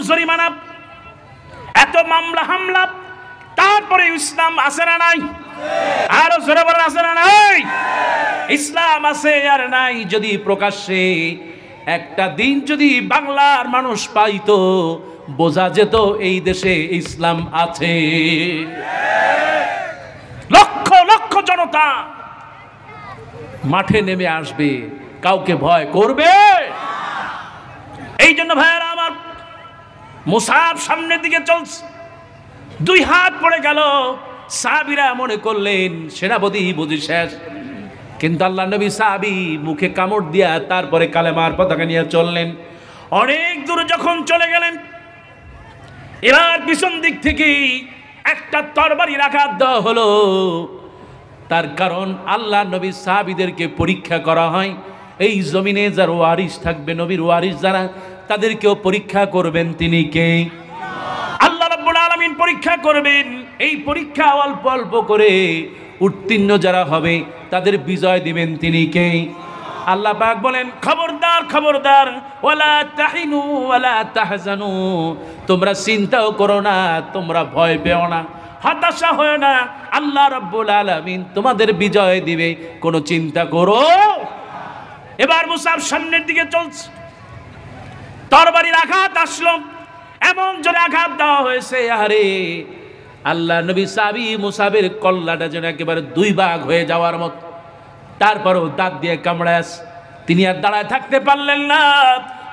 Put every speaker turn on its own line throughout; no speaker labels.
জরিমানা, এত মামলা হামলা, তারপরে ইসলাম আছে না নাই? আরো জোরে বলেন আছে না নাই? ইসলাম আছে আর নাই। যদি প্রকাশ্যে একটা দিন যদি বাংলার মানুষ পাইতো, বোঝা যেত এই দেশে ইসলাম আছে। লক্ষ লক্ষ জনতা মাঠে নেমে আসবে, কাউকে ভয় করবে? এই জন্য ভাইয়েরা আমার, মুসাব সামনের দিকে চলছে, দুই হাত পড়ে গেল। সাহাবীরা মনে করলেন সেনাপতি বুঝি শেষ, কিন্তু আল্লাহ নবী সাহাবী মুখে কামড় দিয়া তারপরে কালেমার পতাকা নিয়ে চললেন। অনেক দূর যখন চলে গেলেন, এবার পিছন দিক থেকে একটা তরবারির আঘাত দেওয়া হলো। তার কারণ আল্লাহ নবী সাহাবীদেরকে পরীক্ষা করা হয়। এই জমিনে যার ওয়ারিস থাকবে, নবীর ওয়ারিস যারা, তাদেরকেও পরীক্ষা করবেন তিনি কে? আল্লাহ রাব্বুল আলামিন পরীক্ষা করবেন। এই পরীক্ষা অল্প অল্প করে উত্তীর্ণ যারা হবে তাদের বিজয় দিবেন তিনি কে? আল্লাহ পাক বলেন, খবরদার খবরদার, ওয়ালা তাহিনু ওয়ালা তাহজানু, তোমরা চিন্তাও করো না, তোমরা ভয় পেও না, হতাশা হয় না, আল্লাহ রাব্বুল আলামিন তোমাদের বিজয় দিবে, কোনো চিন্তা করো। এবার মুসাব সামনের দিকে চলছে, তরবারির আঘাত আসলো, এমন জোরে আঘাত দেওয়া হয়েছে, আরে আল্লাহ নবী সাহাবী মুসাবের কল্লাটা যেন একেবারে দুই ভাগ হয়ে যাওয়ার মতো। তারপরও দাঁত দিয়ে কামড়ায়, তিনি আর দাঁড়ায় থাকতে পারলেন না।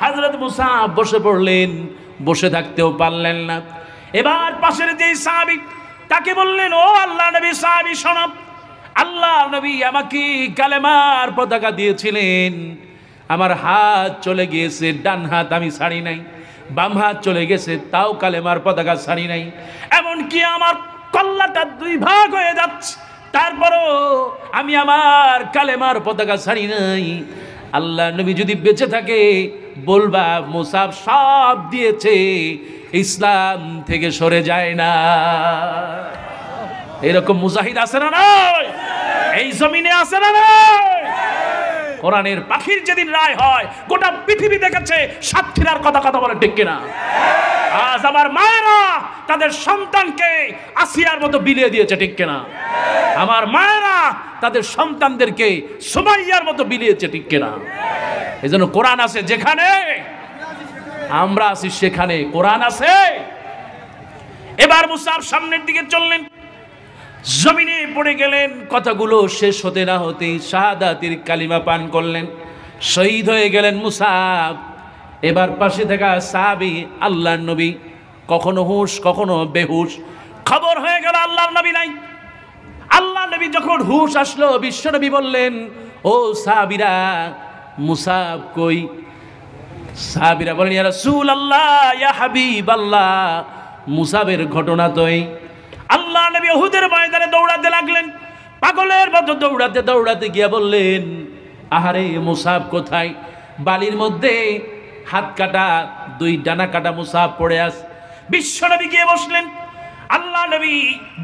হযরত মুসা বসে পড়লেন, বসে থাকতেও পারলেন না। এবার পাশের যে সাহাবী, তাকে বললেন, ও আল্লাহ নবী সাহাবী শোনো, আল্লাহ নবী আমাকে কালেমার পতাকা দিয়েছিলেন, আমার হাত চলে গিয়েছে, ডান হাত আমি ছাড়ি নাই, বাম হাত চলে গেছে, তাও কালেমার পতাকা ছাড়ি নাই, এমনকি আমার কল্লাটা দুই ভাগ হয়ে যাচ্ছে, তারপরও আমি আমার কালেমার পতাকা ছাড়ি নাই। আল্লাহ নবী যদি বেঁচে থাকে বলবা মুসাব সব দিয়েছে, ইসলাম থেকে সরে যায় না। এরকম মুজাহিদ আছে না নাই? এই জমিনে আছে না নাই? কোরআনের পাখির যেদিন রায় হয়, গোটা পৃথিবী দেখেছে সাতক্ষীরার কথা কথা বলে, ঠিক কিনা? আজ আমার মায়েরা তাদের সন্তানকে আসিয়ার মতো বিলিয়ে দিয়েছে, ঠিক কিনা? আমার মায়েরা তাদের সন্তানদেরকে সুমাইয়ার মতো বিলিয়েছে, ঠিক কিনা? এই জন্য কোরআন আছে যেখানে, আমরা আছি সেখানে কোরআন আছে। এবার মুসাব সামনের দিকে চললেন, জমিনে পড়ে গেলেন, কথাগুলো শেষ হতে না হতেই শাহাদাতের কালিমা পান করলেন, শহীদ হয়ে গেলেন মুসাব। এবার পাশে থাকা সাহাবী আল্লাহর নবী, কখনো হুঁশ কখনো বেহুশ, খবর হয়ে গেল আল্লাহর নবী নাই। আল্লাহ নবী যখন হুঁশ আসলো, বিশ্ব নবী বললেন, ও সাহাবীরা, মুসাব কই? সাহাবীরা বলেন, ইয়া রাসূলুল্লাহ, ইয়া হাবিবাল্লাহ, মুসাবের ঘটনা তো এই। আল্লাহ নবী উহুদের ময়দানে দৌড়াতে লাগলেন, পাগলের মতো দৌড়াতে দৌড়াতে গিয়ে বললেন, আহারে মুসাব কোথায়? বালির মধ্যে হাত কাটা, দুই ডানা কাটা মুসাব পড়ে আছে। বিশ্ব নবী গিয়ে বসলেন, আল্লাহ নবী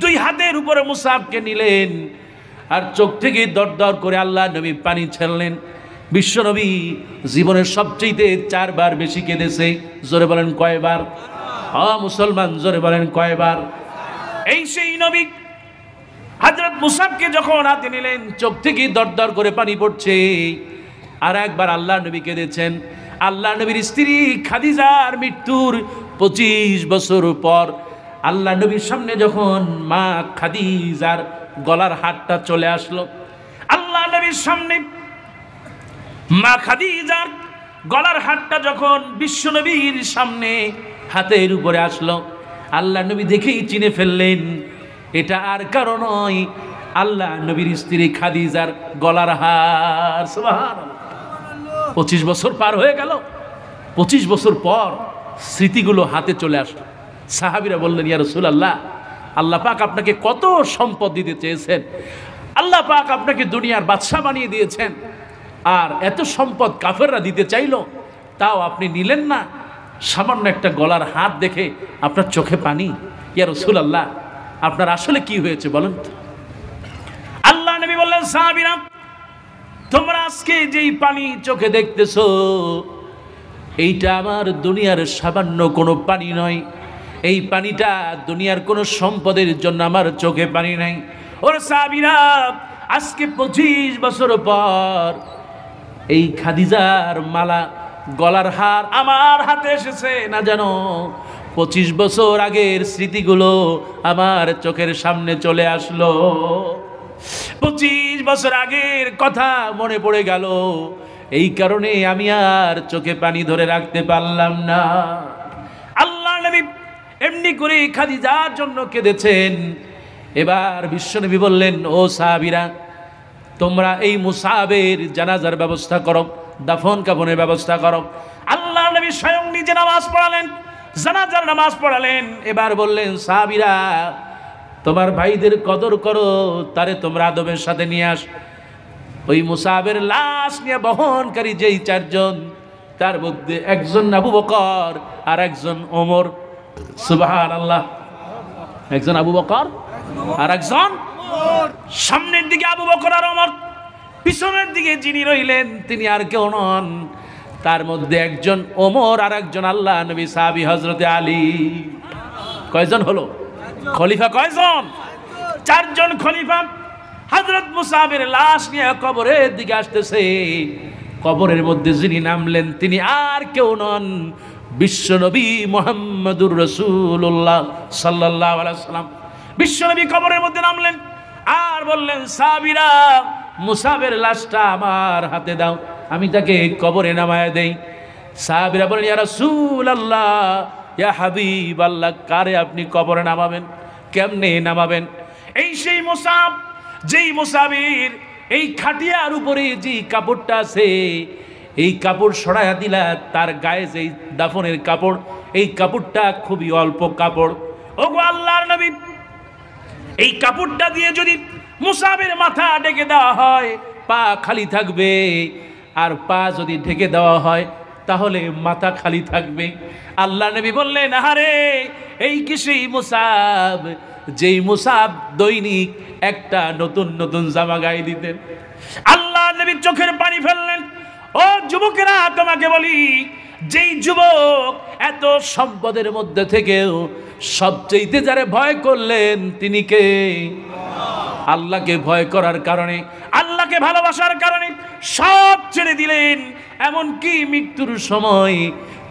দুই হাতের উপরে মুসাবকে নিলেন, আর চোখ থেকে দর দর করে আল্লাহ নবী পানি ছেড়লেন। বিশ্ব নবী জীবনের সবচেয়ে 4 বার বেশি কেঁদেছে। জোরে বলেন কয়বার? মুসলমান জোরে বলেন কয়বার? এই সেই নবী হযরত মুসাবকে যখন হাতে নিলেন, চোখ থেকে দর দর করে পানি পড়ছে। আর একবার আল্লাহ নবী কেঁদেছেন। আল্লাহ নবীর স্ত্রী খাদিজার মৃত্যুর 25 বছর পর আল্লাহ নবীর সামনে যখন মা খাদিজার গলার হারটা চলে আসলো, আল্লাহ নবীর সামনে মা খাদিজার গলার হারটা যখন বিশ্ব নবীর সামনে হাতের উপরে আসলো, আল্লাহ নবী দেখেই চিনে ফেললেন, এটা আর কারো নয়, আল্লাহ নবীর স্ত্রী খাদিজার গলার হার। সুবহানাল্লাহ। 25 বছর পার হয়ে গেল, 25 বছর পর স্মৃতিগুলো হাতে চলে আসলো। সাহাবীরা বললেন, ইয়া রাসূলুল্লাহ, আল্লাহ পাক আপনাকে কত সম্পদ দিতে চেয়েছেন, আল্লাহ পাক আপনাকে দুনিয়ার বাদশা বানিয়ে দিয়েছেন, আর এত সম্পদ কাফেররা দিতে চাইলো, তাও আপনি নিলেন না। সামান্য একটা গলার হাত দেখে আপনার চোখে পানি। ইয়া রাসূলুল্লাহ, আপনার আসলে কি হয়েছে বলেন তো? আল্লাহ নবী বললেন, সাহাবীরা, তোমরা আজকে যেই পানি চোখে দেখতেছো, এইটা আমার দুনিয়ার সামান্য কোনো পানি নয়, এই পানিটা দুনিয়ার কোনো সম্পদের জন্য আমার চোখে পানি নাই। ওর সাহাবীরা, আজকে 25 বছর পর এই খাদিজার মালা, গলার হার আমার হাতে এসেছে। না জানো 25 বছর আগের স্মৃতিগুলো আমার চোখের সামনে চলে আসলো। 25 বছর আগের কথা মনে পড়ে গেল, এই কারণে আমি আর চোখে পানি ধরে রাখতে পারলাম না। আল্লাহ নবী এমনি করে খাদিজার জন্য কেঁদেছেন। এবার বিশ্বনবী বললেন, ও সাহাবীরা, তোমরা এই মুসাবের জানাজার ব্যবস্থা করো, দাফন কাফনের ব্যবস্থা করো। আল্লাহ নবী স্বয়ং নিজে নামাজ পড়ালেন, জানাজার নামাজ পড়ালেন। এবার বললেন, সাহাবীরা, তোমার ভাইদের কদর করো, তারে তোমরা আদবের সাথে নিয়ে আস। ওই মুসাবের লাশ নিয়ে বহনকারী যেই 4 জন, তার মধ্যে একজন আবু বকর আর একজন ওমর। সুবহানাল্লাহ। একজন আবু বকর আর একজন, সামনের দিকে আবু বকর আর ওমর, পিছনের দিকে যিনি রইলেন তিনি আর কেউ নন, তার মধ্যে একজন ওমর আর একজন আল্লাহ নবী সাহাবী হযরতে আলী। কয়জন হলো খলিফা? কয়জন? 4 জন খলিফা। হযরত মুসাবের লাশ নিয়ে কবরের দিকে আসতেছে। কবরের মধ্যে যিনি নামলেন তিনি আর কেউ নন, বিশ্বনবী মুহাম্মদুর রাসূলুল্লাহ সাল্লাল্লাহু আলাইহি ওয়াসাল্লাম। বিশ্বনবী কবরের মধ্যে নামলেন আর বললেন, সাহাবীরা, মুসাবের লাশটা আমার হাতে দাও, আমি তাকে কবরে নামায় দেই। সাহাবীরা বলেন, ইয়া রাসূলুল্লাহ, ইয়া হাবিবাল্লাহ, কারে আপনি কবরে নামাবেন? কেমনে নামাবেন? এই সেই মুসাব, যেই মুসাবির এই খাটিয়ার উপরে যে কাপড়টা আছে, এই কাপড় সরাইয়া দিলা, তার গায়ে যেই দাফনের কাপড়, এই কাপড়টা খুবই অল্প কাপড়। ওগো আল্লাহর নবী, এই কাপড়টা দিয়ে যদি মুসাবের মাথা ঢেকে দেওয়া হয়, পা খালি থাকবে, আর পা যদি ঢেকে দেওয়া হয় তাহলে মাথা খালি থাকবে। আল্লাহ নবী বললেন, আহারে, এই কি সেই মুসাব যেই মুসাব দৈনিক একটা নতুন নতুন জামা গায়ে দিতেন। আল্লাহ নবী চোখের পানি ফেললেন। ও যুবকেরা, তোমাকে বলি, যেই যুবক এত সম্পদের মধ্যে থেকেও সবচেয়ে যারে ভয় করলেন তিনি কে? আল্লাহকে ভয় করার কারণে, আল্লাহকে ভালোবাসার কারণে সব ছেড়ে দিলেন। এমনকি মৃত্যুর সময়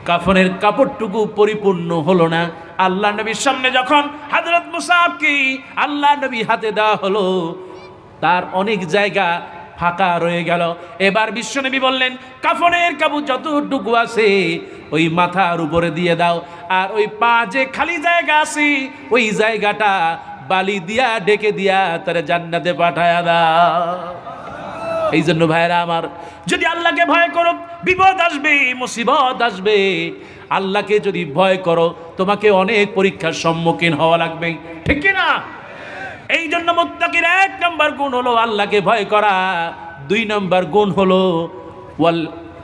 কাফনের কাপড়টুকু পরিপূর্ণ হলো না। আল্লাহ নবীর সামনে যখন হযরত মুসাবকে আল্লাহ নবী হাতে দেওয়া হলো, তার অনেক জায়গা ফাঁকা রয়ে গেল। এবার বিশ্বনবী বললেন, কাফনের কাপড় যতটুকু আছে ওই মাথার উপরে দিয়ে দাও, আর ওই পা যে খালি জায়গা আছে ওই জায়গাটা বালি দিয়া ঢেকে দিয়া তারে জান্নাতে পাঠায়া দাও। এই জন্য ভাইরা আমার, যদি আল্লাহকে ভয় করো, বিপদ আসবে, মুসিবত আসবে। আল্লাহকে যদি ভয় করো, তোমাকে অনেক পরীক্ষার সম্মুখীন হওয়া লাগবে, ঠিক কি না? এই জন্য মুত্তাকির 1 নম্বর গুণ হলো আল্লাহকে ভয় করা। 2 নম্বর গুণ হলো ওয়াল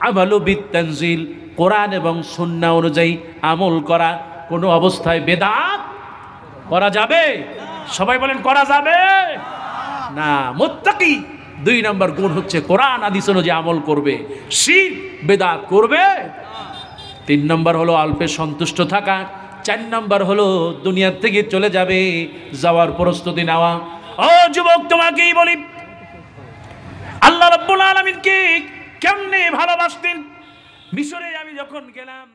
আমালু বিত-তানজিল, কোরআন এবং সুন্নাহ অনুযায়ী আমল করা। কোনো অবস্থায় বেদাত করা যাবে? সবাই বলেন, করা যাবে না। মুত্তাকি 2 নম্বর গুণ হচ্ছে কোরআন হাদিস অনুযায়ী আমল করবে, শিরক বেদাত করবে। 3 নম্বর হলো অল্পে সন্তুষ্ট থাকা। 4 নম্বর হলো দুনিয়া থেকে চলে যাবে, যাওয়ার প্রস্তুতি নেওয়া। ও যুবক, তোমাকেই বলি, আল্লাহ রাব্বুল আলামিনকে কেমনে ভালোবাসতেন। মিশরে আমি যখন গেলাম,